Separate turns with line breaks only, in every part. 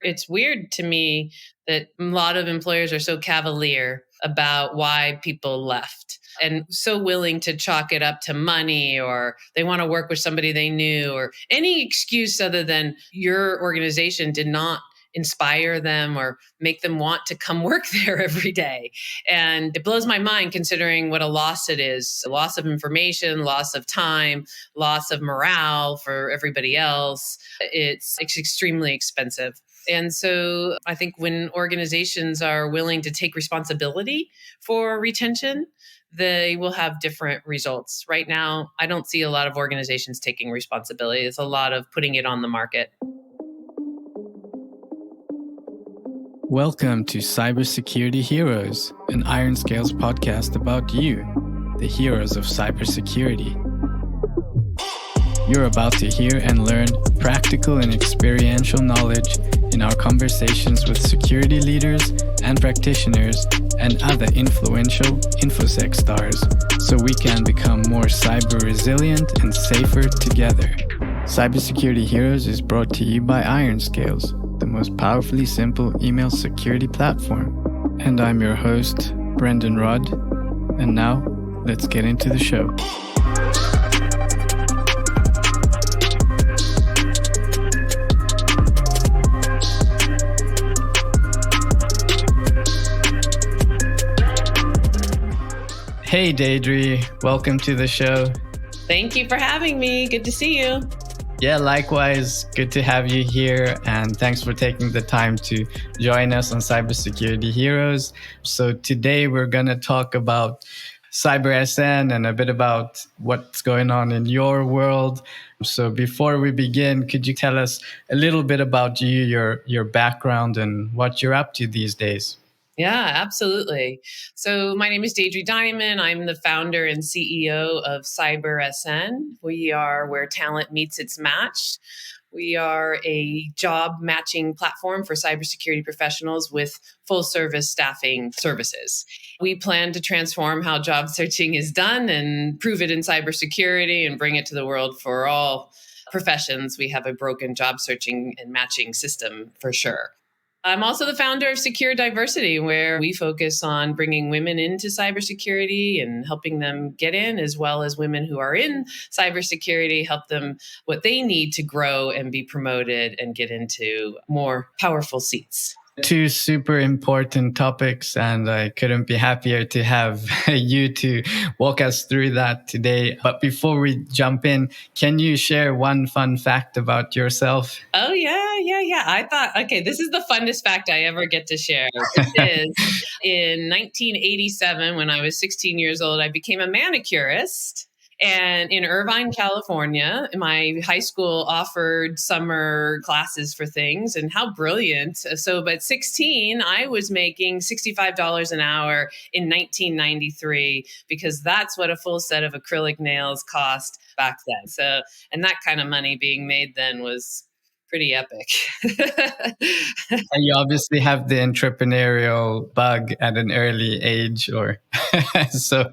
It's weird to me that a lot of employers are so cavalier about why people left and so willing to chalk it up to money, or they want to work with somebody they knew, or any excuse other than your organization did not inspire them or make them want to come work there every day. And it blows my mind considering what a loss it is, a loss of information, loss of time, loss of morale for everybody else. It's extremely expensive. And so I think when organizations are willing to take responsibility for retention, they will have different results. Right now, I don't see a lot of organizations taking responsibility. It's a lot of putting it on the market.
Welcome to CyberSecurity Heroes, an IRONSCALES podcast about you, the heroes of cybersecurity. You're about to hear and learn practical and experiential knowledge in our conversations with security leaders and practitioners and other influential InfoSec stars, so we can become more cyber resilient and safer together. CyberSecurity Heroes is brought to you by IRONSCALES, the most powerfully simple email security platform. And I'm your host, Brendan Rudd. And now, let's get into the show. Hey, Deidre, welcome to the show.
Thank you for having me. Good to see you.
Yeah, likewise. Good to have you here. And thanks for taking the time to join us on CyberSecurity Heroes. So today we're going to talk about CyberSN and a bit about what's going on in your world. So before we begin, could you tell us a little bit about you, your background, and what you're up to these days?
Yeah, absolutely. So my name is Deidre Diamond. I'm the founder and CEO of CyberSN. We are where talent meets its match. We are a job matching platform for cybersecurity professionals with full service staffing services. We plan to transform how job searching is done and prove it in cybersecurity and bring it to the world for all professions. We have a broken job searching and matching system for sure. I'm also the founder of Secure Diversity, where we focus on bringing women into cybersecurity and helping them get in, as well as women who are in cybersecurity, help them what they need to grow and be promoted and get into more powerful seats.
Two super important topics, and I couldn't be happier to have you to walk us through that today. But before we jump in, can you share one fun fact about yourself?
Oh, yeah. I thought, okay, this is the funnest fact I ever get to share. This is in 1987, when I was 16 years old, I became a manicurist. And in Irvine, California, my high school offered summer classes for things. And how brilliant. So, but 16, I was making $65 an hour in 1993, because that's what a full set of acrylic nails cost back then. So, and that kind of money being made then was pretty epic.
And you obviously have the entrepreneurial bug at an early age, or so.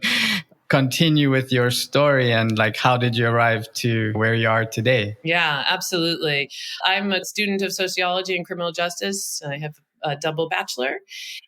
Continue with your story and how did you arrive to where you are today?
Yeah, absolutely. I'm a student of sociology and criminal justice. I have a double bachelor,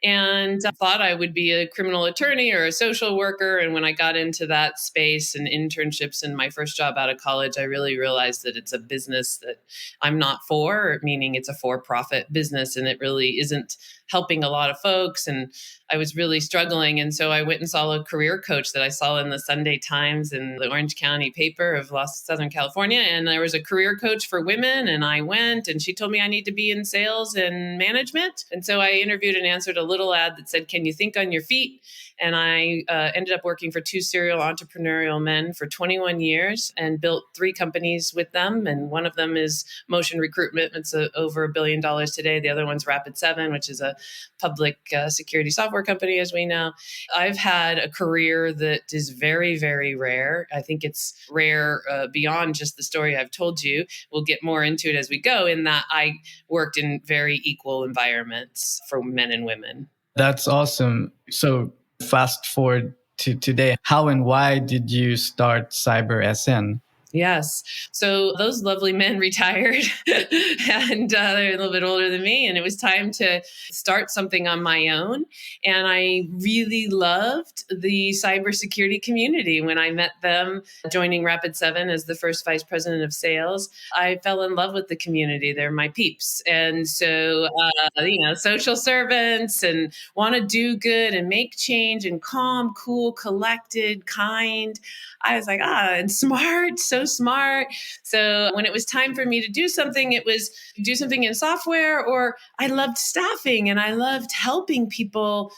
and I thought I would be a criminal attorney or a social worker. And when I got into that space and internships in my first job out of college, I really realized that it's a business that I'm not for, meaning it's a for-profit business, and it really isn't helping a lot of folks. And I was really struggling. And so I went and saw a career coach that I saw in the Sunday Times in the Orange County paper of Southern California. And there was a career coach for women. And I went, and she told me I need to be in sales and management. And so I interviewed and answered a little ad that said, "Can you think on your feet?" And I ended up working for two serial entrepreneurial men for 21 years and built 3 companies with them. And one of them is Motion Recruitment. It's over $1 billion today. The other one's Rapid7, which is a public security software company, as we know. I've had a career that is very, very rare. I think it's rare beyond just the story I've told you. We'll get more into it as we go, in that I worked in very equal environments for men and women.
That's awesome. So fast forward to today, how and why did you start CyberSN?
Yes. So those lovely men retired and they're a little bit older than me. And it was time to start something on my own. And I really loved the cybersecurity community. When I met them joining Rapid7 as the first vice president of sales, I fell in love with the community. They're my peeps. And so, social servants and want to do good and make change and calm, cool, collected, kind. I was like, and smart, so smart. So when it was time for me to do something, it was do something in software, or I loved staffing and I loved helping people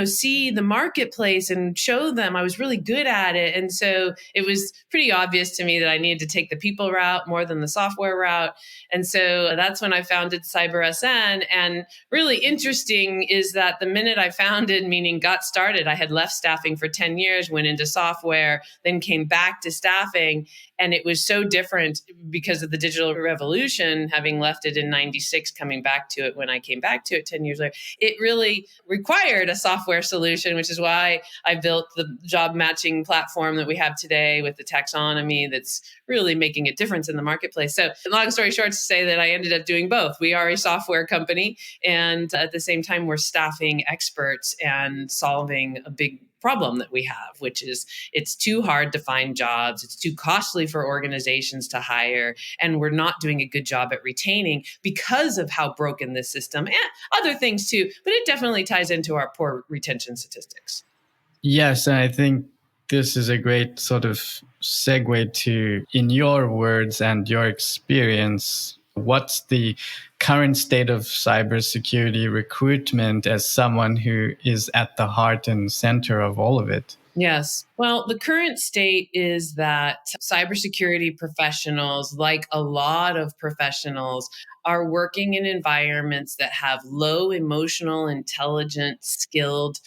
see the marketplace and show them I was really good at it. And so it was pretty obvious to me that I needed to take the people route more than the software route. And so that's when I founded CyberSN. And really interesting is that the minute I founded, meaning got started, I had left staffing for 10 years, went into software, then came back to staffing. And it was so different because of the digital revolution, having left it in 96, coming back to it when I came back to it 10 years later. It really required a software solution, which is why I built the job matching platform that we have today with the taxonomy that's really making a difference in the marketplace. So long story short, to say that I ended up doing both. We are a software company, and at the same time, we're staffing experts and solving a big problem that we have, which is it's too hard to find jobs. It's too costly for organizations to hire. And we're not doing a good job at retaining because of how broken this system and other things too. But it definitely ties into our poor retention statistics.
Yes, and I think this is a great sort of segue to, in your words and your experience, what's the current state of cybersecurity recruitment as someone who is at the heart and center of all of it?
Yes. Well, the current state is that cybersecurity professionals, like a lot of professionals, are working in environments that have low emotional, intelligent, skilled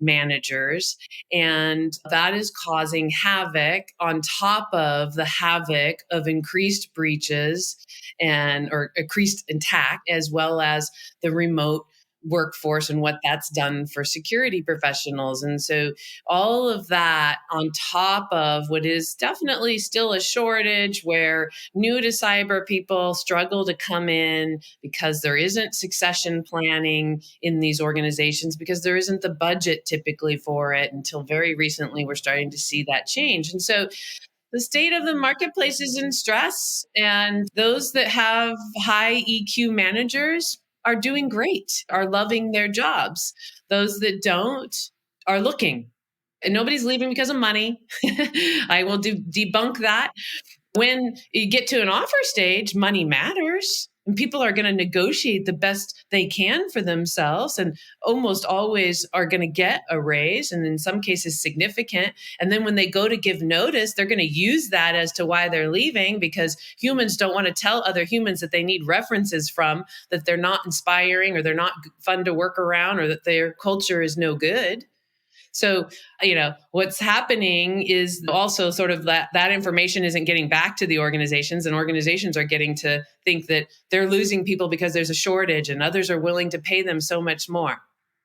managers. And that is causing havoc on top of the havoc of increased breaches or increased attack, as well as the remote workforce and what that's done for security professionals. And so all of that on top of what is definitely still a shortage where new to cyber people struggle to come in because there isn't succession planning in these organizations, because there isn't the budget typically for it. Until very recently, we're starting to see that change. And so the state of the marketplace is in stress, and those that have high EQ managers are doing great, are loving their jobs. Those that don't are looking. And nobody's leaving because of money. I will debunk that. When you get to an offer stage, money matters. And people are going to negotiate the best they can for themselves, and almost always are going to get a raise, and in some cases significant. And then when they go to give notice, they're going to use that as to why they're leaving, because humans don't want to tell other humans that they need references from, that they're not inspiring or they're not fun to work around or that their culture is no good. So, what's happening is also sort of that information isn't getting back to the organizations, and organizations are getting to think that they're losing people because there's a shortage and others are willing to pay them so much more.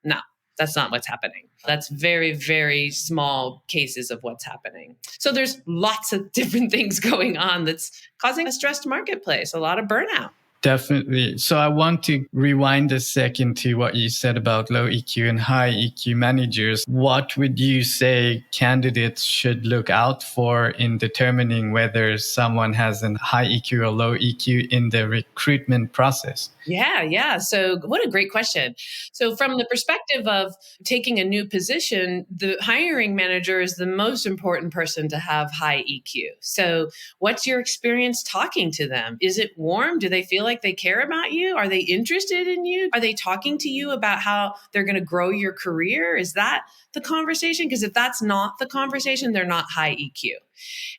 No, that's not what's happening. That's very, very small cases of what's happening. So there's lots of different things going on that's causing a stressed marketplace, a lot of burnout.
Definitely. So I want to rewind a second to what you said about low EQ and high EQ managers. What would you say candidates should look out for in determining whether someone has a high EQ or low EQ in the recruitment process?
Yeah. So what a great question. So from the perspective of taking a new position, the hiring manager is the most important person to have high EQ. So what's your experience talking to them? Is it warm? Do they feel like they care about you? Are they interested in you? Are they talking to you about how they're going to grow your career? Is that the conversation? Because if that's not the conversation, they're not high EQ.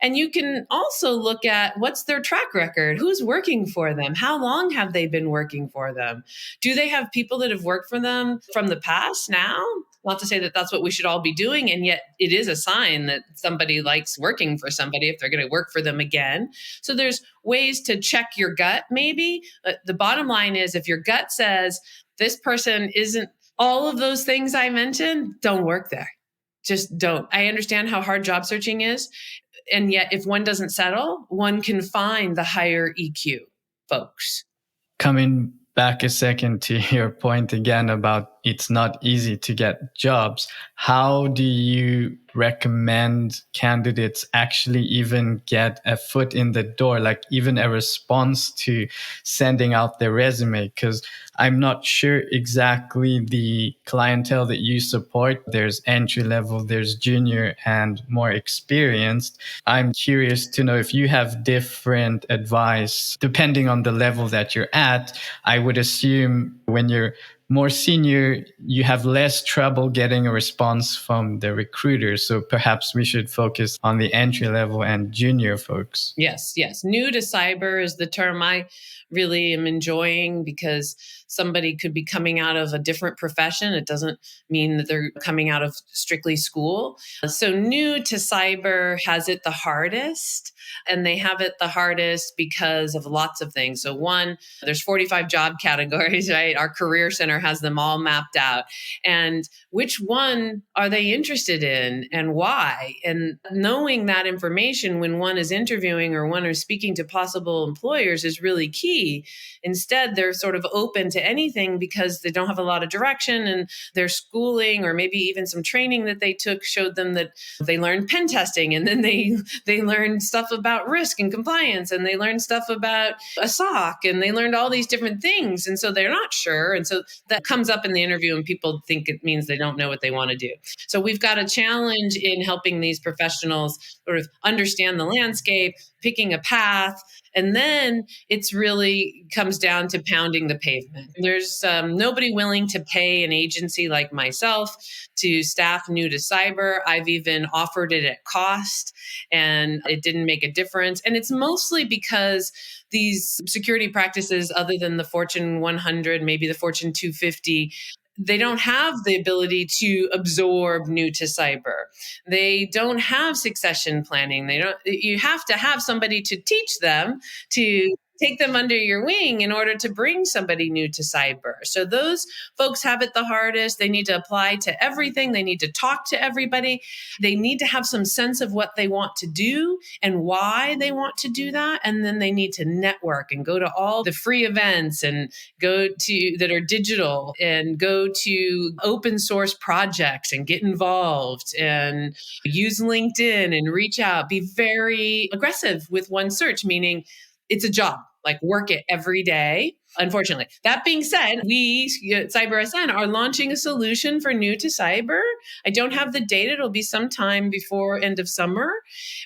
And you can also look at what's their track record, who's working for them, how long have they been working for them? Do they have people that have worked for them from the past now? Not to say that that's what we should all be doing, and yet it is a sign that somebody likes working for somebody if they're going to work for them again. So there's ways to check your gut maybe. But the bottom line is, if your gut says this person isn't all of those things I mentioned, don't work there. Just don't. I understand how hard job searching is. And yet, if one doesn't settle, one can find the higher EQ folks.
Coming back a second to your point again about it's not easy to get jobs, how do you recommend candidates actually even get a foot in the door, like even a response to sending out their resume? Because I'm not sure exactly the clientele that you support. There's entry level, there's junior and more experienced. I'm curious to know if you have different advice depending on the level that you're at. I would assume when you're more senior, you have less trouble getting a response from the recruiters. So perhaps we should focus on the entry level and junior folks.
Yes. New to cyber is the term I really am enjoying, because somebody could be coming out of a different profession. It doesn't mean that they're coming out of strictly school. So new to cyber has it the hardest, and they have it the hardest because of lots of things. So one, there's 45 job categories, right? Our career center has them all mapped out. And which one are they interested in and why? And knowing that information when one is interviewing or one is speaking to possible employers is really key. Instead, they're sort of open to anything because they don't have a lot of direction, and their schooling or maybe even some training that they took showed them that they learned pen testing, and then they learned stuff about risk and compliance, and they learned stuff about a SOC, and they learned all these different things. And so they're not sure. And so that comes up in the interview, and people think it means they don't know what they want to do. So we've got a challenge in helping these professionals sort of understand the landscape, picking a path, and then it's really comes down to pounding the pavement. There's nobody willing to pay an agency like myself to staff new to cyber. I've even offered it at cost, and it didn't make a difference. And it's mostly because these security practices, other than the Fortune 100, maybe the Fortune 250, they don't have the ability to absorb new to cyber. They don't have succession planning. You have to have somebody to teach them, to take them under your wing in order to bring somebody new to cyber. So those folks have it the hardest. They need to apply to everything. They need to talk to everybody. They need to have some sense of what they want to do and why they want to do that. And then they need to network and go to all the free events and go to that are digital, and go to open source projects and get involved and use LinkedIn and reach out. Be very aggressive with one search, meaning it's a job. Like, work it every day. Unfortunately. That being said, we at CyberSN are launching a solution for new to cyber. I don't have the date. It'll be sometime before end of summer,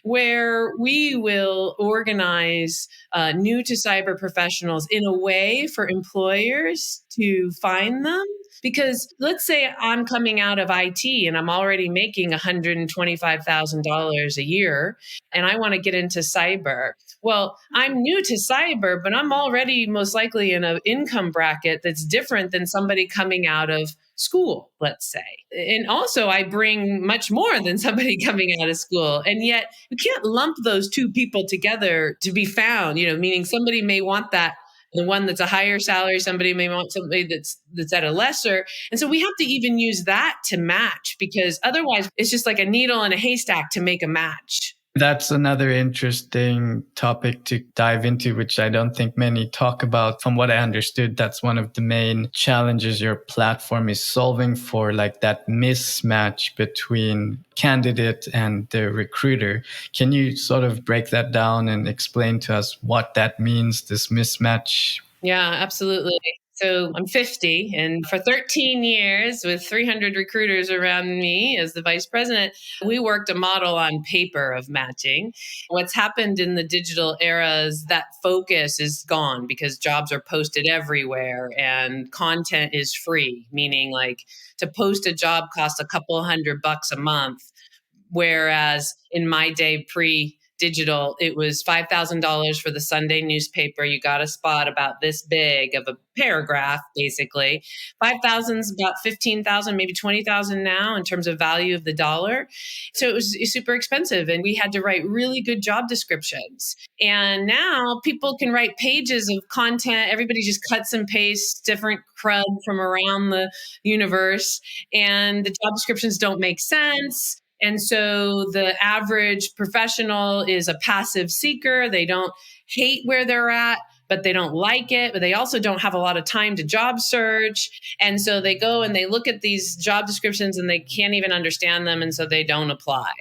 where we will organize new to cyber professionals in a way for employers to find them. Because let's say I'm coming out of IT and I'm already making $125,000 a year, and I want to get into cyber. Well, I'm new to cyber, but I'm already most likely in an income bracket that's different than somebody coming out of school, let's say. And also, I bring much more than somebody coming out of school. And yet you can't lump those two people together to be found, meaning somebody may want that. The one that's a higher salary, somebody may want somebody that's at a lesser. And so we have to even use that to match, because otherwise it's just like a needle in a haystack to make a match.
That's another interesting topic to dive into, which I don't think many talk about. From what I understood, that's one of the main challenges your platform is solving for, like that mismatch between candidate and the recruiter. Can you sort of break that down and explain to us what that means, this mismatch?
Yeah, absolutely. So I'm 50, and for 13 years with 300 recruiters around me as the vice president, we worked a model on paper of matching. What's happened in the digital era is that focus is gone, because jobs are posted everywhere and content is free, meaning like to post a job costs a couple $100 a month. Whereas in my day pre-digital, it was $5,000 for the Sunday newspaper. You got a spot about this big of a paragraph, basically. 5,000 is about 15,000, maybe 20,000 now in terms of value of the dollar. So it was super expensive, and we had to write really good job descriptions. And now people can write pages of content. Everybody just cuts and pastes different crud from around the universe, and the job descriptions don't make sense. And so the average professional is a passive seeker. They don't hate where they're at, but they don't like it, but they also don't have a lot of time to job search. And so they go and they look at these job descriptions and they can't even understand them. And so they don't apply.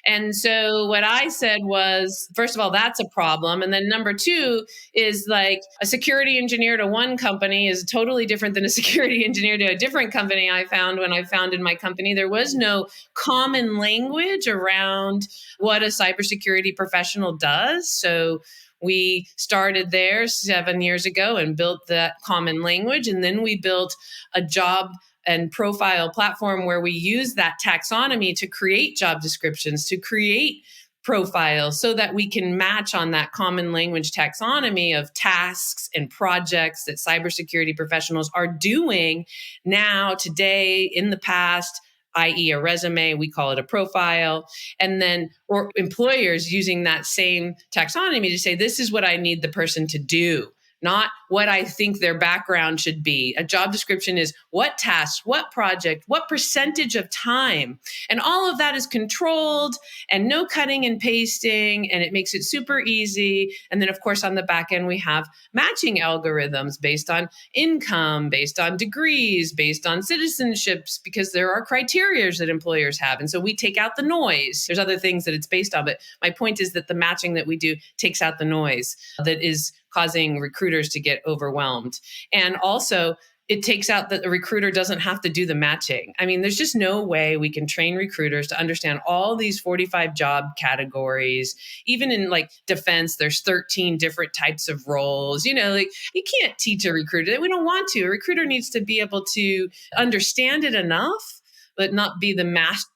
And so what I said was, first of all, that's a problem. And then number two is like a security engineer to one company is totally different than a security engineer to a different company. I found when I founded my company, there was no common language around what a cybersecurity professional does. So we started there 7 years ago and built that common language. And then we built a job and profile platform where we use that taxonomy to create job descriptions, to create profiles so that we can match on that common language taxonomy of tasks and projects that cybersecurity professionals are doing now, today, in the past, i.e. a resume, we call it a profile, and then or employers using that same taxonomy to say, this is what I need the person to do, not what I think their background should be. A job description is what task, what project, what percentage of time. And all of that is controlled and no cutting and pasting, and it makes it super easy. And then, of course, on the back end, we have matching algorithms based on income, based on degrees, based on citizenships, because there are criteria that employers have. And so we take out the noise. There's other things that it's based on, but my point is that the matching that we do takes out the noise that is causing recruiters to get overwhelmed. And also, it takes out that the recruiter doesn't have to do the matching. I mean, there's just no way we can train recruiters to understand all these 45 job categories. Even in like defense, there's 13 different types of roles. You know, like you can't teach a recruiter that. We don't want to. A recruiter needs to be able to understand it enough, but not be the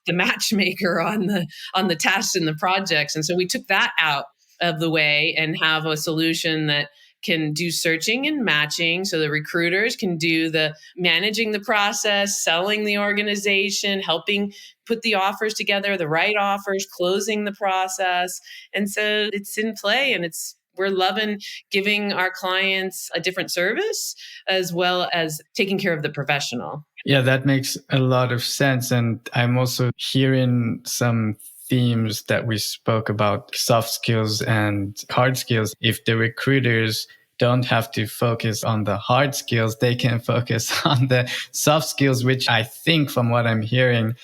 matchmaker on the tasks and the projects. And so we took that out of the way and have a solution that can do searching and matching so the recruiters can do the managing the process, selling the organization, helping put the offers together, the right offers, closing the process. And so it's in play, and we're loving giving our clients a different service as well as taking care of the professional.
Yeah, that makes a lot of sense. And I'm also hearing some themes that we spoke about, soft skills and hard skills. If the recruiters don't have to focus on the hard skills, they can focus on the soft skills, which I think from what I'm hearing,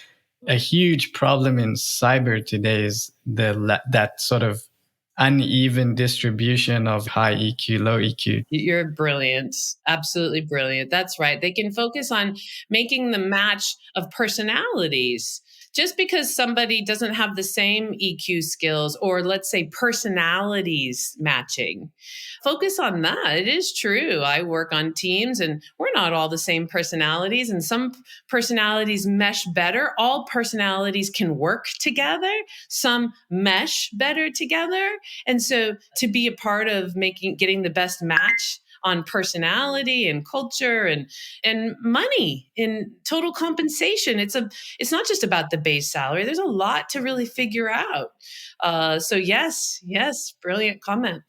a huge problem in cyber today is that sort of uneven distribution of high EQ, low EQ.
You're brilliant. Absolutely brilliant. That's right. They can focus on making the match of personalities. Just because somebody doesn't have the same EQ skills, or let's say personalities matching, focus on that. It is true. I work on teams and we're not all the same personalities, and some personalities mesh better. All personalities can work together. Some mesh better together. And so to be a part of getting the best match on personality and culture and money in total compensation. It's not just about the base salary. There's a lot to really figure out. So yes, brilliant comment.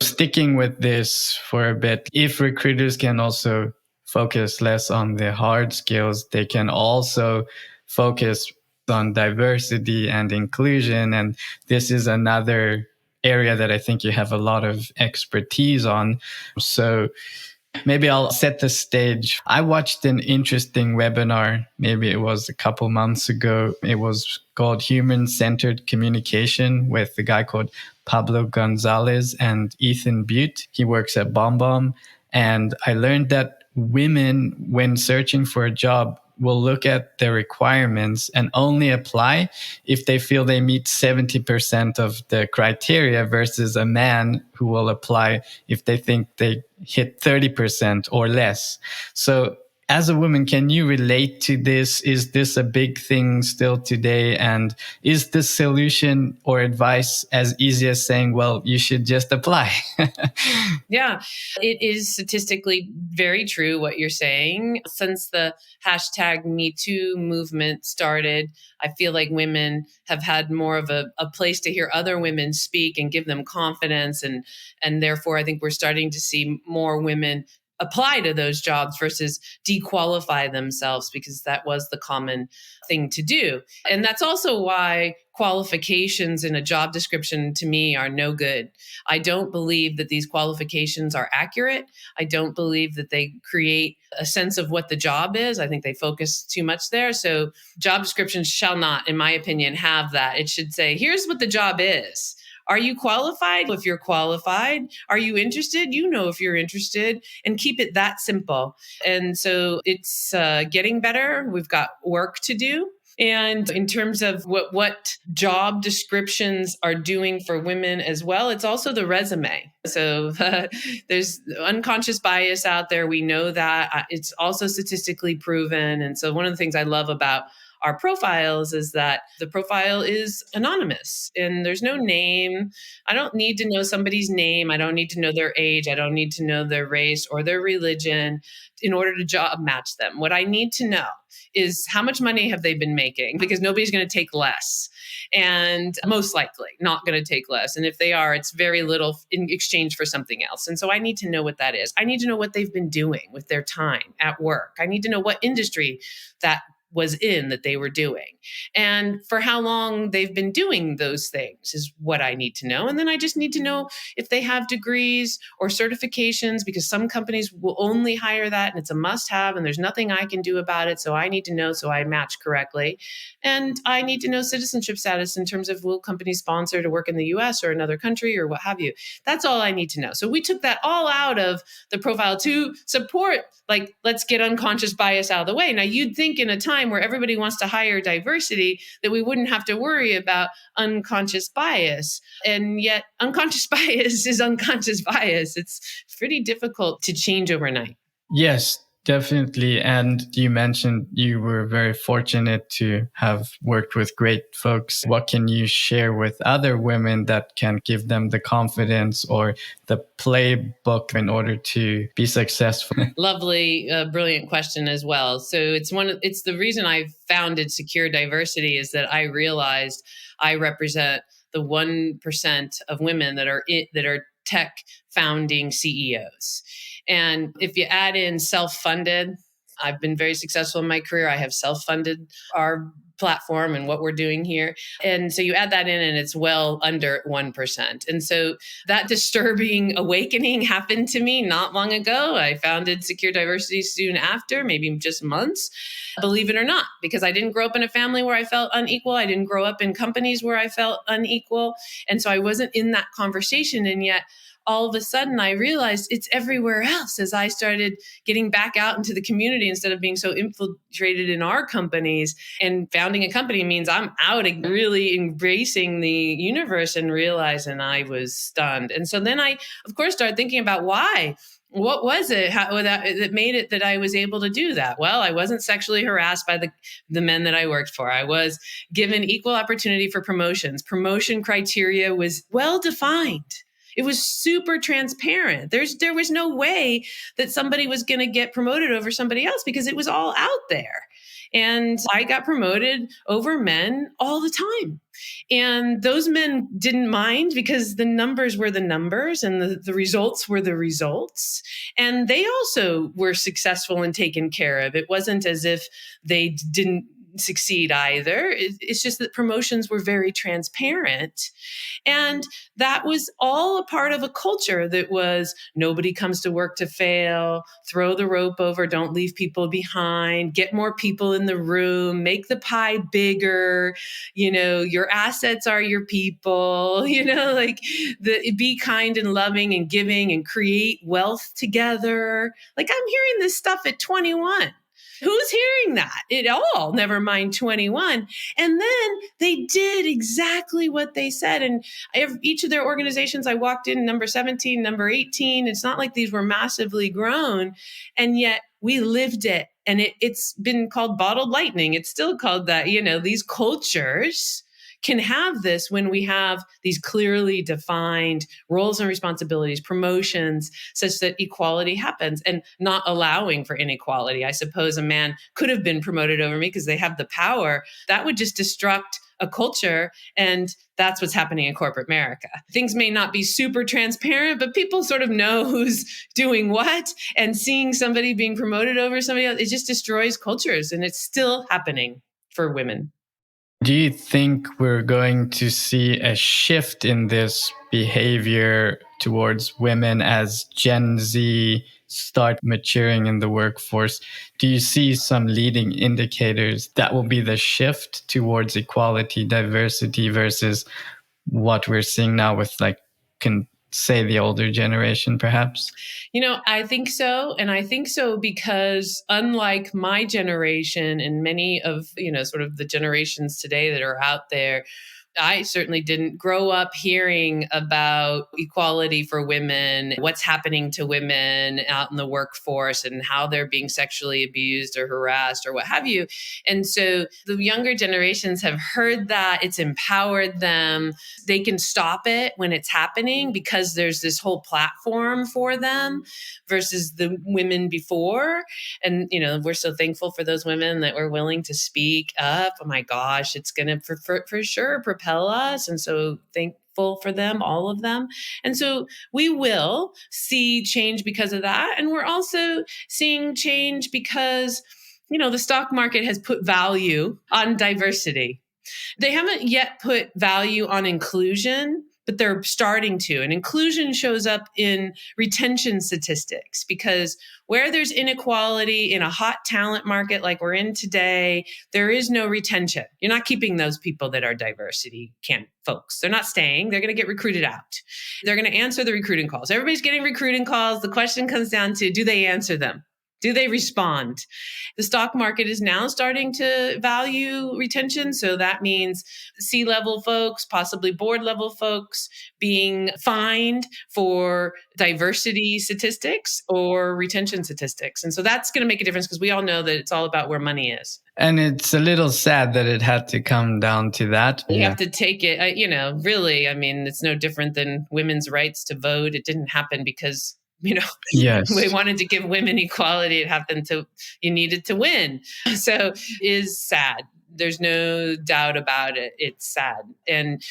Sticking with this for a bit, if recruiters can also focus less on the hard skills, they can also focus on diversity and inclusion. And this is another area that I think you have a lot of expertise on. So maybe I'll set the stage. I watched an interesting webinar, maybe it was a couple months ago. It was called Human-Centered Communication with a guy called Pablo Gonzalez and Ethan Butte. He works at BombBomb. And I learned that women, when searching for a job, will look at the requirements and only apply if they feel they meet 70% of the criteria, versus a man who will apply if they think they hit 30% or less. So as a woman, can you relate to this? Is this a big thing still today? And is the solution or advice as easy as saying, well, you should just apply?
Yeah, it is statistically very true what you're saying. Since the hashtag #MeToo movement started, I feel like women have had more of a place to hear other women speak and give them confidence. And therefore, I think we're starting to see more women apply to those jobs versus dequalify themselves, because that was the common thing to do. And that's also why qualifications in a job description to me are no good. I don't believe that these qualifications are accurate. I don't believe that they create a sense of what the job is. I think they focus too much there. So job descriptions shall not, in my opinion, have that. It should say, here's what the job is. Are you qualified? If you're qualified, are you interested? You know if you're interested, and keep it that simple. And so it's getting better. We've got work to do. And in terms of what job descriptions are doing for women as well, it's also the resume. So there's unconscious bias out there. We know that. It's also statistically proven. And so one of the things I love about our profiles is that the profile is anonymous and there's no name. I don't need to know somebody's name. I don't need to know their age. I don't need to know their race or their religion in order to job match them. What I need to know is how much money have they been making, because nobody's going to take less, and most likely not going to take less. And if they are, it's very little in exchange for something else. And so I need to know what that is. I need to know what they've been doing with their time at work. I need to know what industry that was in that they were doing, and for how long they've been doing those things is what I need to know. And then I just need to know if they have degrees or certifications, because some companies will only hire that and it's a must have and there's nothing I can do about it. So I need to know so I match correctly. And I need to know citizenship status in terms of, will companies sponsor to work in the US or another country or what have you. That's all I need to know. So we took that all out of the profile to support, like, let's get unconscious bias out of the way. Now, you'd think in a time where everybody wants to hire diversity that we wouldn't have to worry about unconscious bias. And yet unconscious bias is unconscious bias. It's pretty difficult to change overnight.
Yes, definitely. And you mentioned you were very fortunate to have worked with great folks. What can you share with other women that can give them the confidence or the playbook in order to be successful?
Lovely, brilliant question as well. So it's the reason I founded Secure Diversity, is that I realized I represent the 1% of women that are tech founding CEOs. And if you add in self-funded, I've been very successful in my career. I have self-funded our platform and what we're doing here. And so you add that in and it's well under 1%. And so that disturbing awakening happened to me not long ago. I founded Secure Diversity soon after, maybe just months, believe it or not, because I didn't grow up in a family where I felt unequal. I didn't grow up in companies where I felt unequal. And so I wasn't in that conversation. And yet all of a sudden I realized it's everywhere else as I started getting back out into the community instead of being so infiltrated in our companies. And founding a company means I'm out and really embracing the universe, and realizing I was stunned. And so then I, of course, started thinking about why. What was it that made it that I was able to do that? Well, I wasn't sexually harassed by the men that I worked for. I was given equal opportunity for promotions. Promotion criteria was well defined. It was super transparent. There was no way that somebody was going to get promoted over somebody else because it was all out there. And I got promoted over men all the time. And those men didn't mind because the numbers were the numbers and the results were the results. And they also were successful and taken care of. It wasn't as if they didn't succeed either. It's just that promotions were very transparent. And that was all a part of a culture that was nobody comes to work to fail, throw the rope over, don't leave people behind, get more people in the room, make the pie bigger, your assets are your people, be kind and loving and giving and create wealth together. Like, I'm hearing this stuff at 21. Who's hearing that at all? Never mind 21. And then they did exactly what they said. And each of their organizations I walked in, number 17, number 18, it's not like these were massively grown. And yet we lived it. And it's been called bottled lightning. It's still called that. These cultures can have this when we have these clearly defined roles and responsibilities, promotions, such that equality happens, and not allowing for inequality. I suppose a man could have been promoted over me because they have the power. That would just destruct a culture. And that's what's happening in corporate America. Things may not be super transparent, but people sort of know who's doing what, and seeing somebody being promoted over somebody else, it just destroys cultures, and it's still happening for women.
Do you think we're going to see a shift in this behavior towards women as Gen Z start maturing in the workforce? Do you see some leading indicators that will be the shift towards equality, diversity versus what we're seeing now with, like, can say the older generation, perhaps?
I think so. And I think so because unlike my generation and many of, sort of the generations today that are out there, I certainly didn't grow up hearing about equality for women, what's happening to women out in the workforce and how they're being sexually abused or harassed or what have you. And so the younger generations have heard that, it's empowered them. They can stop it when it's happening because there's this whole platform for them versus the women before. And, we're so thankful for those women that were willing to speak up. Oh my gosh, it's going to for sure propel us. And so thankful for them, all of them. And so we will see change because of that. And we're also seeing change because, the stock market has put value on diversity. They haven't yet put value on inclusion, but they're starting to. And inclusion shows up in retention statistics because where there's inequality in a hot talent market like we're in today, there is no retention. You're not keeping those people that are diversity folks. They're not staying. They're going to get recruited out. They're going to answer the recruiting calls. Everybody's getting recruiting calls. The question comes down to, do they answer them? Do they respond? The stock market is now starting to value retention. So that means C-level folks, possibly board level folks being fined for diversity statistics or retention statistics. And so that's going to make a difference because we all know that it's all about where money is.
And it's a little sad that it had to come down to that.
You have to take it, really, it's no different than women's rights to vote. It didn't happen because
yes,
we wanted to give women equality. It happened you needed to win. So is sad. There's no doubt about it. It's sad. And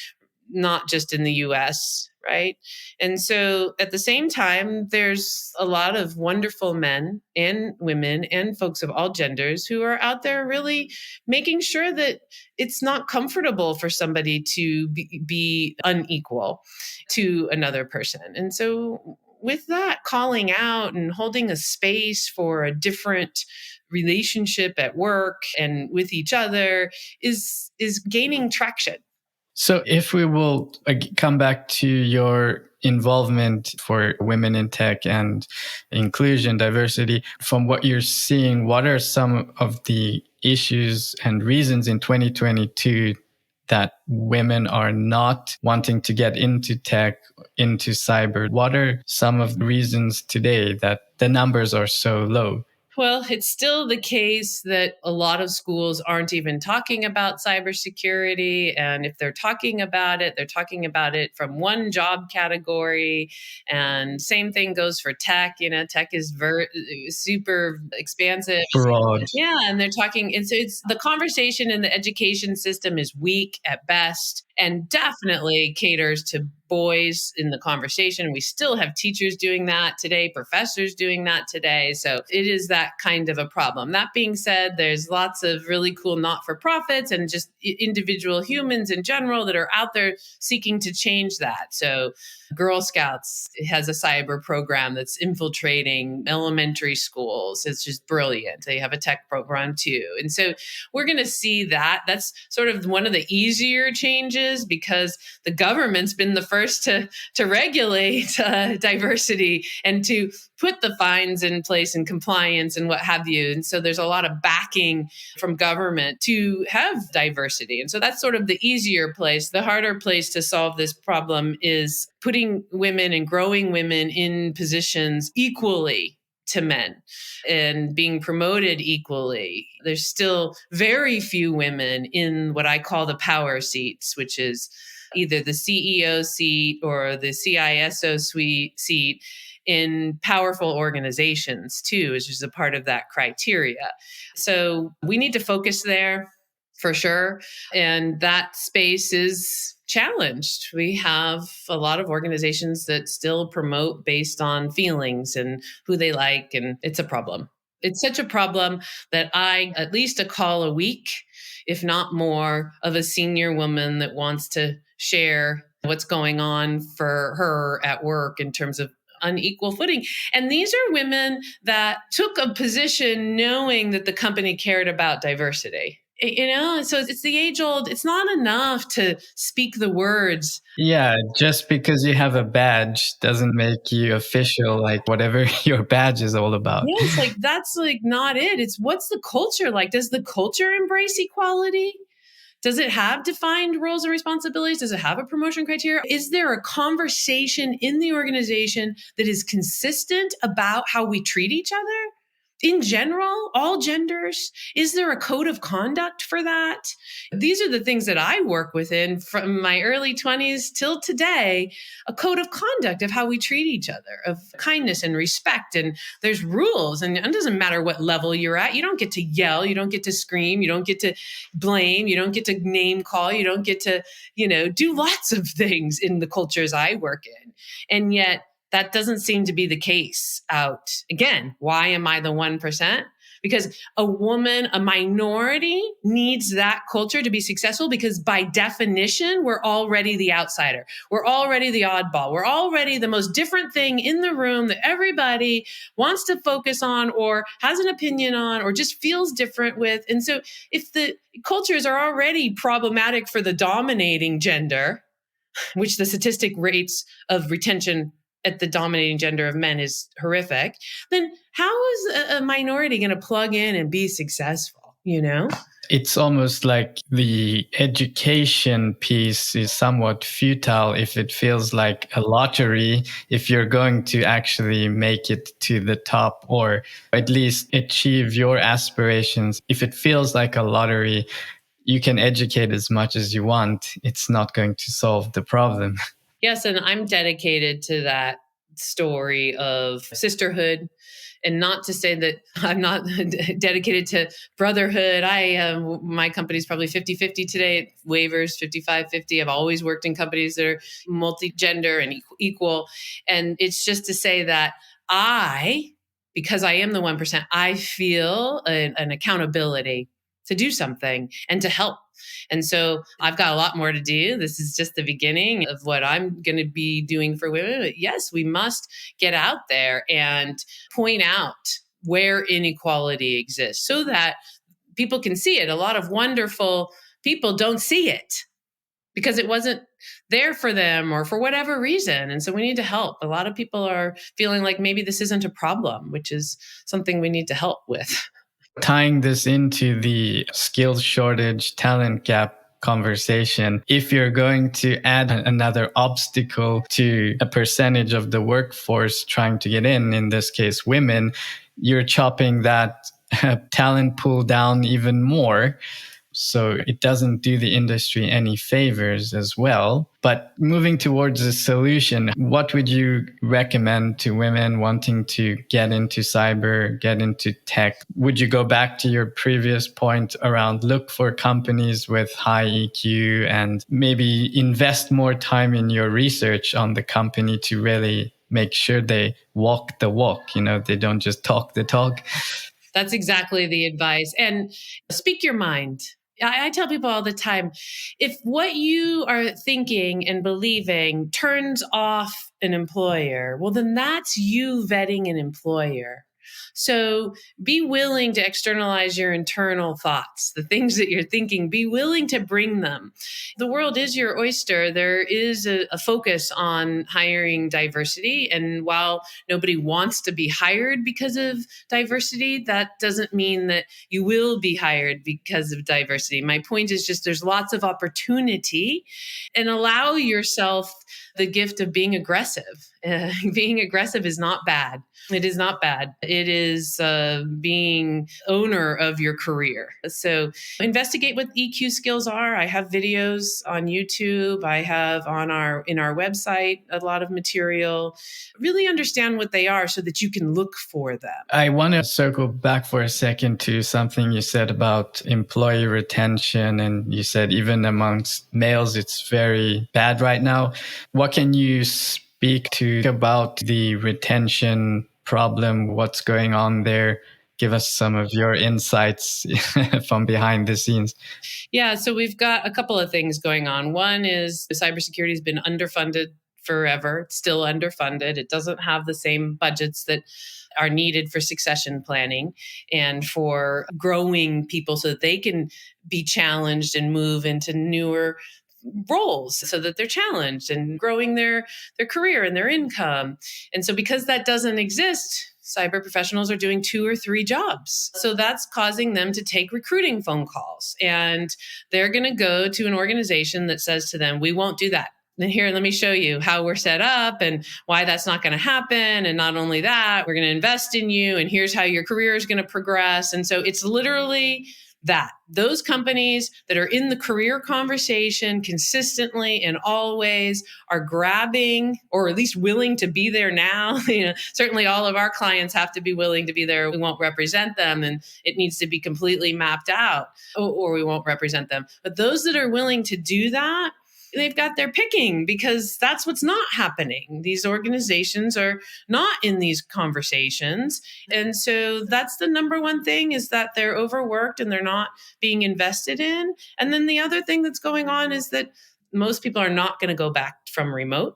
not just in the US, right? And so at the same time, there's a lot of wonderful men and women and folks of all genders who are out there really making sure that it's not comfortable for somebody to be unequal to another person. And so with that, calling out and holding a space for a different relationship at work and with each other is gaining traction.
So if we will come back to your involvement for women in tech and inclusion, diversity, from what you're seeing, what are some of the issues and reasons in 2022 that women are not wanting to get into tech, into cyber? What are some of the reasons today that the numbers are so low?
Well, it's still the case that a lot of schools aren't even talking about cybersecurity. And if they're talking about it, they're talking about it from one job category. And same thing goes for tech. Tech is super expansive.
Broad.
Yeah. And they're talking. And so it's the conversation in the education system is weak at best and definitely caters to boys in the conversation. We still have teachers doing that today, professors doing that today. So it is that kind of a problem. That being said, there's lots of really cool not-for-profits and just individual humans in general that are out there seeking to change that. So Girl Scouts has a cyber program that's infiltrating elementary schools. It's just brilliant. They have a tech program too. And so we're going to see that. That's sort of one of the easier changes because the government's been the first to regulate diversity and to put the fines in place and compliance and what have you. And so there's a lot of backing from government to have diversity. And so that's sort of the easier place. The harder place to solve this problem is putting women and growing women in positions equally to men and being promoted equally. There's still very few women in what I call the power seats, which is either the CEO seat or the CISO seat in powerful organizations too, which is a part of that criteria. So we need to focus there. for sure. And that space is challenged. We have a lot of organizations that still promote based on feelings and who they like, and it's a problem. It's such a problem that I at least a call a week, if not more, of a senior woman that wants to share what's going on for her at work in terms of unequal footing. And these are women that took a position knowing that the company cared about diversity. So it's the age old, it's not enough to speak the words.
Yeah, just because you have a badge doesn't make you official, like whatever your badge is all about.
Yes, like that's like not it. It's what's the culture like? Does the culture embrace equality? Does it have defined roles and responsibilities? Does it have a promotion criteria? Is there a conversation in the organization that is consistent about how we treat each other? In general, all genders? Is there a code of conduct for that? These are the things that I work within from my early 20s till today, a code of conduct of how we treat each other, of kindness and respect. And there's rules, and it doesn't matter what level you're at. You don't get to yell, you don't get to scream, you don't get to blame, you don't get to name call, you don't get to, do lots of things in the cultures I work in. And yet, that doesn't seem to be the case out. Again, why am I the 1%? Because a woman, a minority, needs that culture to be successful because by definition, we're already the outsider. We're already the oddball. We're already the most different thing in the room that everybody wants to focus on or has an opinion on or just feels different with. And so if the cultures are already problematic for the dominating gender, which the statistic rates of retention at the dominating gender of men is horrific, then how is a minority going to plug in and be successful,
It's almost like the education piece is somewhat futile if it feels like a lottery, if you're going to actually make it to the top or at least achieve your aspirations. If it feels like a lottery, you can educate as much as you want. It's not going to solve the problem.
Yes, and I'm dedicated to that story of sisterhood. And not to say that I'm not dedicated to brotherhood. My company's probably 50-50 today. Waivers 55-50. I've always worked in companies that are multi-gender and equal. And it's just to say that because I am the 1%, I feel an accountability to do something and to help. And so I've got a lot more to do. This is just the beginning of what I'm going to be doing for women. But yes, we must get out there and point out where inequality exists so that people can see it. A lot of wonderful people don't see it because it wasn't there for them or for whatever reason. And so we need to help. A lot of people are feeling like maybe this isn't a problem, which is something we need to help with.
Tying this into the skills shortage, talent gap conversation, if you're going to add another obstacle to a percentage of the workforce trying to get in this case, women, you're chopping that talent pool down even more. So it doesn't do the industry any favors as well. But moving towards a solution, what would you recommend to women wanting to get into cyber, get into tech? Would you go back to your previous point around look for companies with high EQ and maybe invest more time in your research on the company to really make sure they walk the walk, they don't just talk the talk?
That's exactly the advice. And speak your mind. I tell people all the time, if what you are thinking and believing turns off an employer, well, then that's you vetting an employer. So be willing to externalize your internal thoughts, the things that you're thinking, be willing to bring them. The world is your oyster. There is a focus on hiring diversity. And while nobody wants to be hired because of diversity, that doesn't mean that you will be hired because of diversity. My point is just there's lots of opportunity, and allow yourself the gift of being aggressive. Being aggressive is not bad. It is not bad. it is being owner of your career. So investigate what EQ skills are. I have videos on YouTube. I have on our website a lot of material. Really understand what they are so that you can look for them.
I want to circle back for a second to something you said about employee retention. And you said even amongst males, it's very bad right now. What can you speak to about the retention problem? What's going on there? Give us some of your insights from behind the scenes.
Yeah, so we've got a couple of things going on. One is cybersecurity has been underfunded forever. It's still underfunded. It doesn't have the same budgets that are needed for succession planning and for growing people so that they can be challenged and move into newer roles so that they're challenged and growing their career and their income. And so because that doesn't exist, cyber professionals are doing 2 or 3 jobs. So that's causing them to take recruiting phone calls. And they're going to go to an organization that says to them, we won't do that. And here, let me show you how we're set up and why that's not going to happen. And not only that, we're going to invest in you. And here's how your career is going to progress. And so it's literally that. Those companies that are in the career conversation consistently and always are grabbing, or at least willing to be there now. Certainly all of our clients have to be willing to be there. We won't represent them, and it needs to be completely mapped out, or we won't represent them. But those that are willing to do that, they've got their picking, because that's what's not happening. These organizations are not in these conversations. And so that's the number one thing, is that they're overworked and they're not being invested in. And then the other thing that's going on is that most people are not going to go back from remote.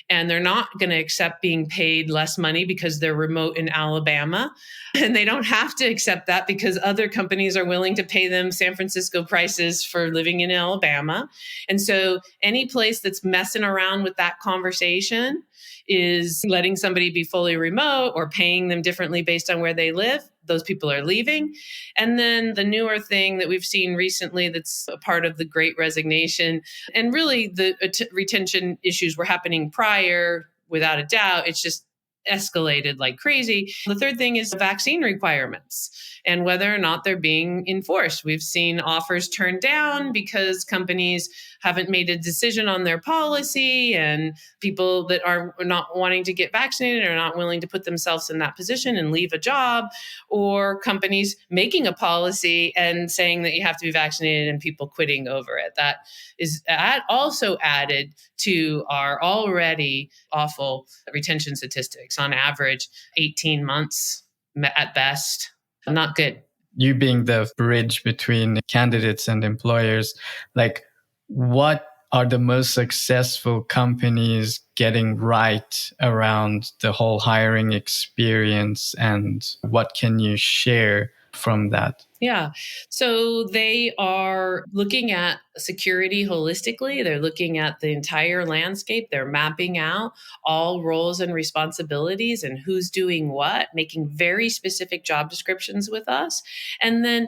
And they're not going to accept being paid less money because they're remote in Alabama. And they don't have to accept that because other companies are willing to pay them San Francisco prices for living in Alabama. And so any place that's messing around with that conversation is letting somebody be fully remote or paying them differently based on where they live. Those people are leaving. And then the newer thing that we've seen recently that's a part of the Great Resignation, and really the retention issues were happening prior, without a doubt. It's just escalated like crazy. The third thing is vaccine requirements and whether or not they're being enforced. We've seen offers turned down because companies haven't made a decision on their policy, and people that are not wanting to get vaccinated are not willing to put themselves in that position and leave a job, or companies making a policy and saying that you have to be vaccinated and people quitting over it. That is also added to our already awful retention statistics. On average, 18 months at best. Not good.
You being the bridge between candidates and employers, like, what are the most successful companies getting right around the whole hiring experience, and what can you share from that?
Yeah. So they are looking at security holistically. They're looking at the entire landscape. They're mapping out all roles and responsibilities and who's doing what, making very specific job descriptions with us. And then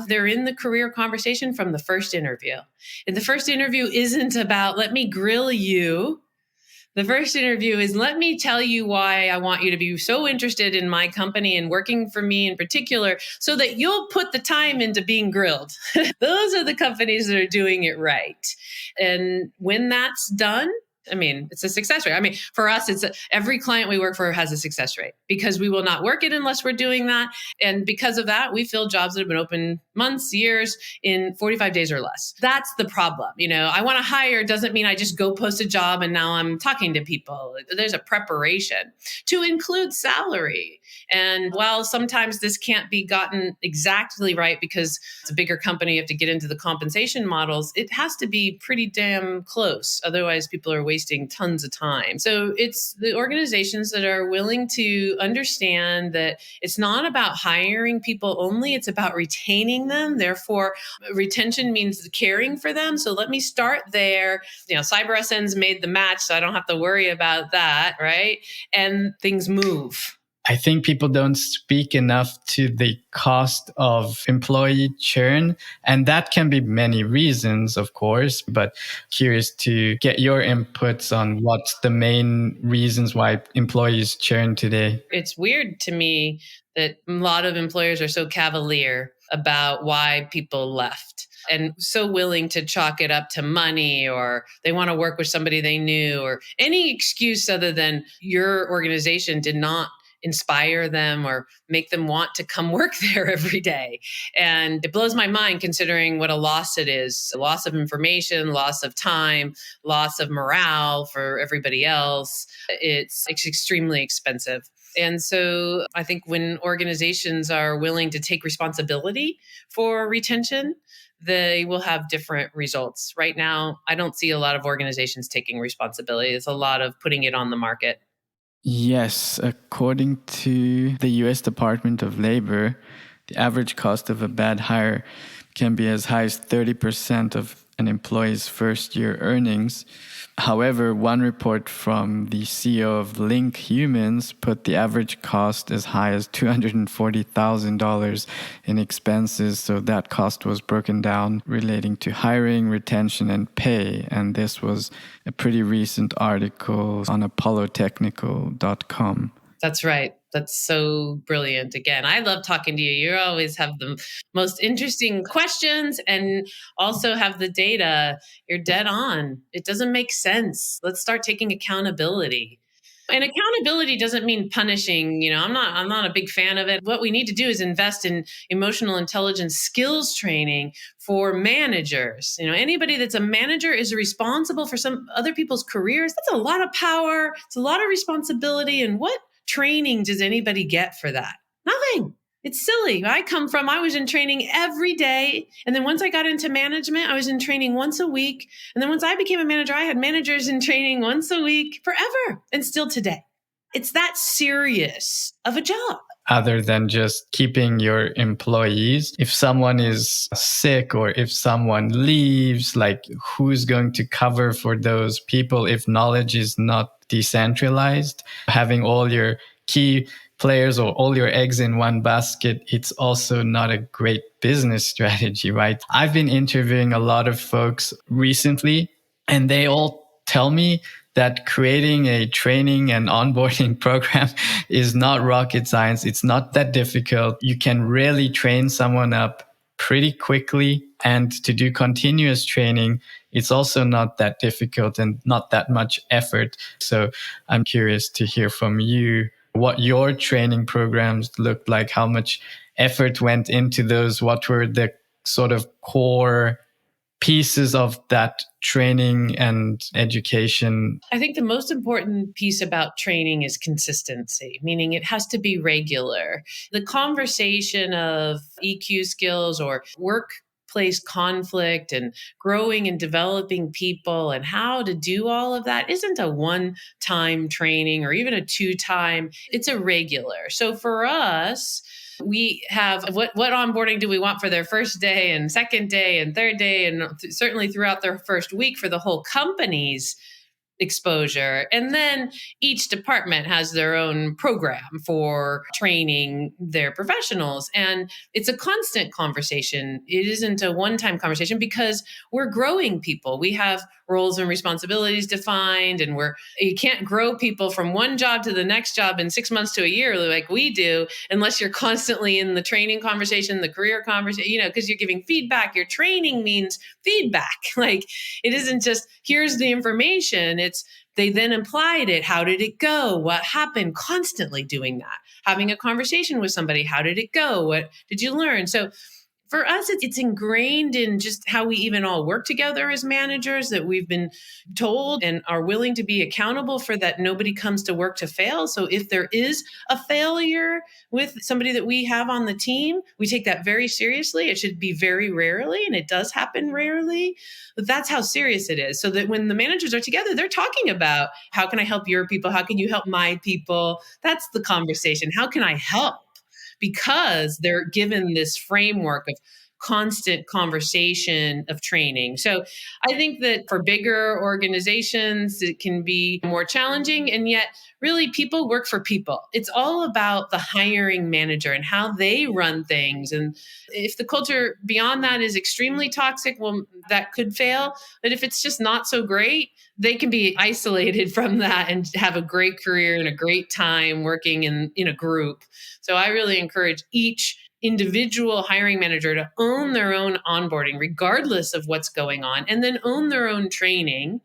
they're in the career conversation from the first interview. And the first interview isn't about, let me grill you. The first interview is, let me tell you why I want you to be so interested in my company and working for me in particular, so that you'll put the time into being grilled. Those are the companies that are doing it right. And when that's done, it's a success rate. For us, every client we work for has a success rate, because we will not work it unless we're doing that. And because of that, we fill jobs that have been open months, years, in 45 days or less. That's the problem. I want to hire doesn't mean I just go post a job and now I'm talking to people. There's a preparation to include salary. And while sometimes this can't be gotten exactly right because it's a bigger company, you have to get into the compensation models, it has to be pretty damn close. Otherwise, people are wasting tons of time. So it's the organizations that are willing to understand that it's not about hiring people only, it's about retaining them. Therefore, retention means caring for them. So let me start there. CyberSN's made the match, so I don't have to worry about that, right? And things move.
I think people don't speak enough to the cost of employee churn. And that can be many reasons, of course, but curious to get your inputs on what's the main reasons why employees churn today.
It's weird to me that a lot of employers are so cavalier about why people left and so willing to chalk it up to money, or they want to work with somebody they knew, or any excuse other than your organization did not inspire them or make them want to come work there every day. And it blows my mind considering what a loss it is, a loss of information, loss of time, loss of morale for everybody else. It's extremely expensive. And so I think when organizations are willing to take responsibility for retention, they will have different results. Right now, I don't see a lot of organizations taking responsibility. It's a lot of putting it on the market.
Yes, according to the US Department of Labor, the average cost of a bad hire can be as high as 30% of an employee's first year earnings. However, one report from the CEO of Link Humans put the average cost as high as $240,000 in expenses. So that cost was broken down relating to hiring, retention, and pay. And this was a pretty recent article on apollotechnical.com.
That's right. That's so brilliant. Again, I love talking to you. You always have the most interesting questions and also have the data. You're dead on. It doesn't make sense. Let's start taking accountability. And accountability doesn't mean punishing. I'm not a big fan of it. What we need to do is invest in emotional intelligence skills training for managers. Anybody that's a manager is responsible for some other people's careers. That's a lot of power. It's a lot of responsibility. And what training does anybody get for that? Nothing. It's silly. I was in training every day. And then once I got into management, I was in training once a week. And then once I became a manager, I had managers in training once a week forever and still today. It's that serious of a job.
Other than just keeping your employees, if someone is sick or if someone leaves, like who's going to cover for those people if knowledge is not decentralized? Having all your key players or all your eggs in one basket, it's also not a great business strategy, right? I've been interviewing a lot of folks recently, and they all tell me that creating a training and onboarding program is not rocket science. It's not that difficult. You can really train someone up pretty quickly. And to do continuous training, it's also not that difficult and not that much effort. So I'm curious to hear from you what your training programs looked like, how much effort went into those, what were the sort of core pieces of that training and education.
I think the most important piece about training is consistency, meaning it has to be regular. The conversation of EQ skills or workplace conflict and growing and developing people and how to do all of that isn't a one-time training or even a two-time. It's a regular. So for us, we have what onboarding do we want for their first day and second day and third day, and certainly throughout their first week for the whole company's exposure. And then each department has their own program for training their professionals. And it's a constant conversation. It isn't a one-time conversation because we're growing people. We have roles and responsibilities defined, and you can't grow people from one job to the next job in 6 months to a year like we do, unless you're constantly in the training conversation, the career conversation, because you're giving feedback. Your training means feedback. Like it isn't just here's the information. It's they then applied it. How did it go? What happened? Constantly doing that. Having a conversation with somebody. How did it go? What did you learn? So for us, it's ingrained in just how we even all work together as managers, that we've been told and are willing to be accountable for that. Nobody comes to work to fail. So if there is a failure with somebody that we have on the team, we take that very seriously. It should be very rarely, and it does happen rarely. But that's how serious it is. So that when the managers are together, they're talking about how can I help your people? How can you help my people? That's the conversation. How can I help? Because they're given this framework of constant conversation of training. So I think that for bigger organizations, it can be more challenging. And yet, really, people work for people. It's all about the hiring manager and how they run things. And if the culture beyond that is extremely toxic, well, that could fail. But if it's just not so great, they can be isolated from that and have a great career and a great time working in a group. So I really encourage each individual hiring manager to own their own onboarding, regardless of what's going on, and then own their own training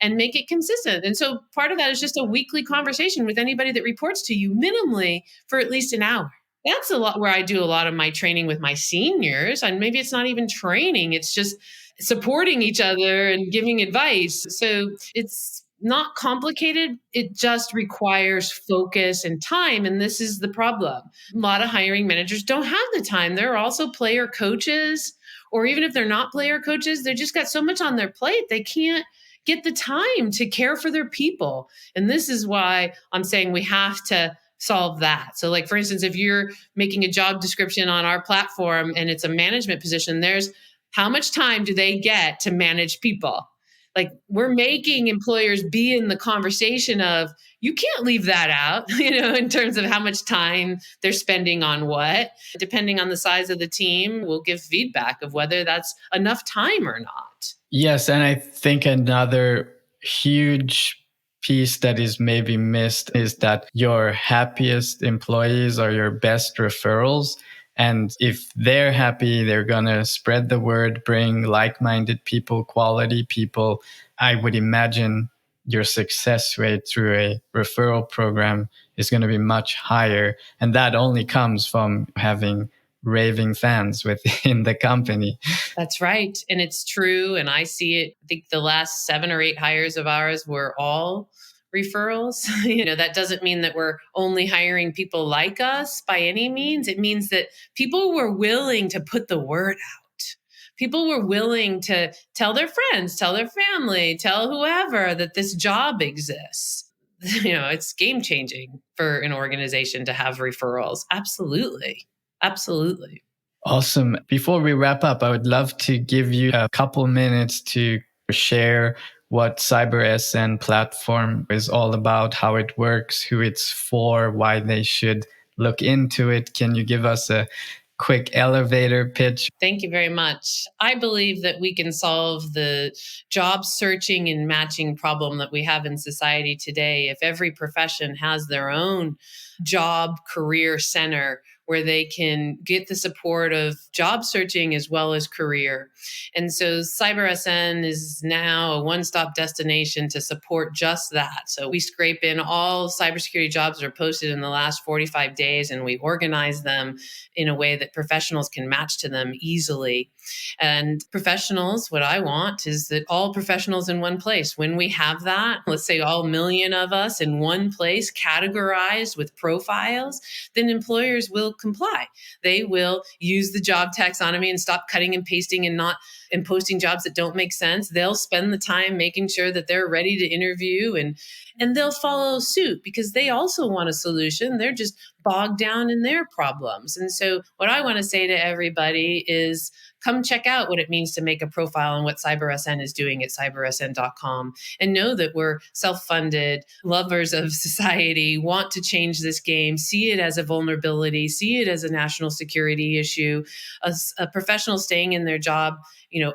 and make it consistent. And so part of that is just a weekly conversation with anybody that reports to you minimally for at least an hour. That's a lot where I do a lot of my training with my seniors. And maybe it's not even training, it's just supporting each other and giving advice. So it's not complicated. It just requires focus and time. And this is the problem. A lot of hiring managers don't have the time. They're also player coaches, or even if they're not player coaches, they just got so much on their plate. They can't get the time to care for their people. And this is why I'm saying we have to solve that. So like, for instance, if you're making a job description on our platform and it's a management position, there's how much time do they get to manage people? Like, we're making employers be in the conversation of, you can't leave that out, in terms of how much time they're spending on what. Depending on the size of the team, we'll give feedback of whether that's enough time or not.
Yes, and I think another huge piece that is maybe missed is that your happiest employees are your best referrals. And if they're happy, they're going to spread the word, bring like-minded people, quality people. I would imagine your success rate through a referral program is going to be much higher. And that only comes from having raving fans within the company.
That's right. And it's true. And I see it. I think the last 7 or 8 hires of ours were all referrals. That doesn't mean that we're only hiring people like us by any means. It means that people were willing to put the word out. People were willing to tell their friends, tell their family, tell whoever that this job exists. It's game changing for an organization to have referrals. Absolutely. Absolutely.
Awesome. Before we wrap up, I would love to give you a couple minutes to share what CyberSN platform is all about, how it works, who it's for, why they should look into it. Can you give us a quick elevator pitch?
Thank you very much. I believe that we can solve the job searching and matching problem that we have in society today if every profession has their own job career center where they can get the support of job searching as well as career. And so CyberSN is now a one-stop destination to support just that. So we scrape in all cybersecurity jobs that are posted in the last 45 days, and we organize them in a way that professionals can match to them easily. And professionals, what I want is that all professionals in one place. When we have that, let's say all million of us in one place, categorized with profiles, then employers will comply. They will use the job taxonomy and stop cutting and pasting and posting jobs that don't make sense. They'll spend the time making sure that they're ready to interview, and they'll follow suit because they also want a solution. They're just bogged down in their problems. And so what I want to say to everybody is, come check out what it means to make a profile and what CyberSN is doing at cybersn.com, and know that we're self-funded, lovers of society, want to change this game, see it as a vulnerability, see it as a national security issue. A professional staying in their job,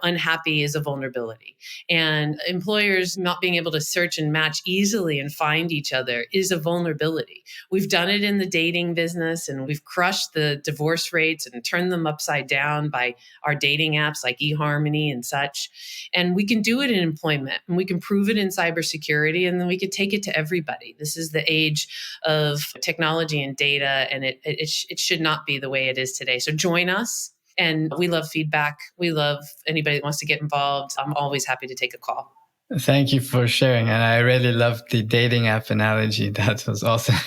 unhappy is a vulnerability. And employers not being able to search and match easily and find each other is a vulnerability. We've done it in the dating business, and we've crushed the divorce rates and turned them upside down by our dating apps like eHarmony and such. And we can do it in employment, and we can prove it in cybersecurity, and then we could take it to everybody. This is the age of technology and data, and it should not be the way it is today. So join us. And we love feedback. We love anybody that wants to get involved. I'm always happy to take a call.
Thank you for sharing. And I really loved the dating app analogy. That was awesome.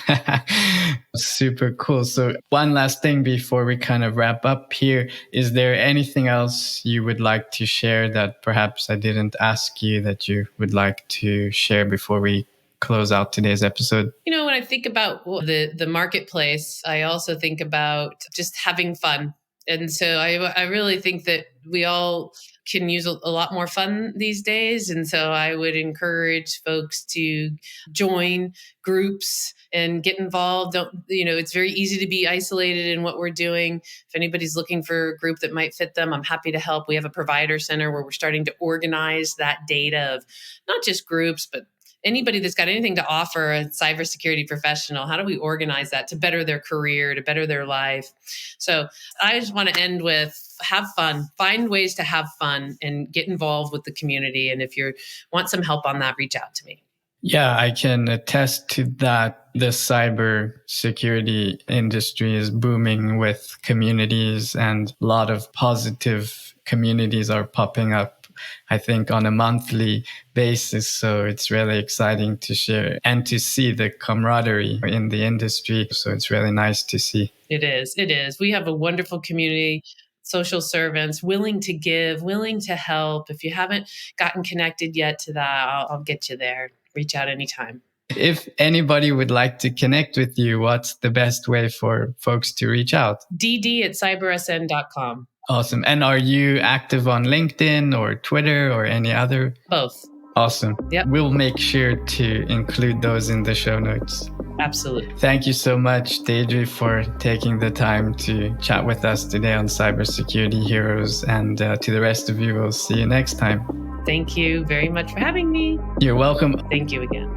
Super cool. So one last thing before we kind of wrap up here. Is there anything else you would like to share that perhaps I didn't ask you that you would like to share before we close out today's episode?
When I think about the marketplace, I also think about just having fun. And so I really think that we all can use a lot more fun these days. And so I would encourage folks to join groups and get involved. It's very easy to be isolated in what we're doing. If anybody's looking for a group that might fit them, I'm happy to help. We have a provider center where we're starting to organize that data of not just groups, but anybody that's got anything to offer a cybersecurity professional. How do we organize that to better their career, to better their life? So I just want to end with have fun, find ways to have fun and get involved with the community. And if you want some help on that, reach out to me.
Yeah, I can attest to that. The cybersecurity industry is booming with communities, and a lot of positive communities are popping up, I think, on a monthly basis. So it's really exciting to share and to see the camaraderie in the industry. So it's really nice to see.
It is. We have a wonderful community, social servants, willing to give, willing to help. If you haven't gotten connected yet to that, I'll get you there. Reach out anytime.
If anybody would like to connect with you, what's the best way for folks to reach out?
dd@cybersn.com.
Awesome. And are you active on LinkedIn or Twitter or any other?
Both.
Awesome.
Yep.
We'll make sure to include those in the show notes.
Absolutely.
Thank you so much, Deidre, for taking the time to chat with us today on Cybersecurity Heroes. And to the rest of you, we'll see you next time.
Thank you very much for having me.
You're welcome.
Thank you again.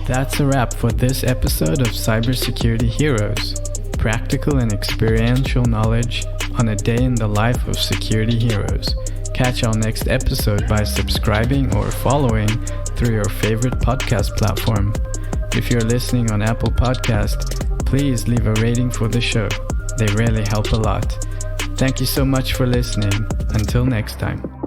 That's a wrap for this episode of Cybersecurity Heroes. Practical and experiential knowledge on a day in the life of security heroes. Catch our next episode by subscribing or following through your favorite podcast platform. If you're listening on Apple Podcast, please leave a rating for the show. They really help a lot. Thank you so much for listening. Until next time.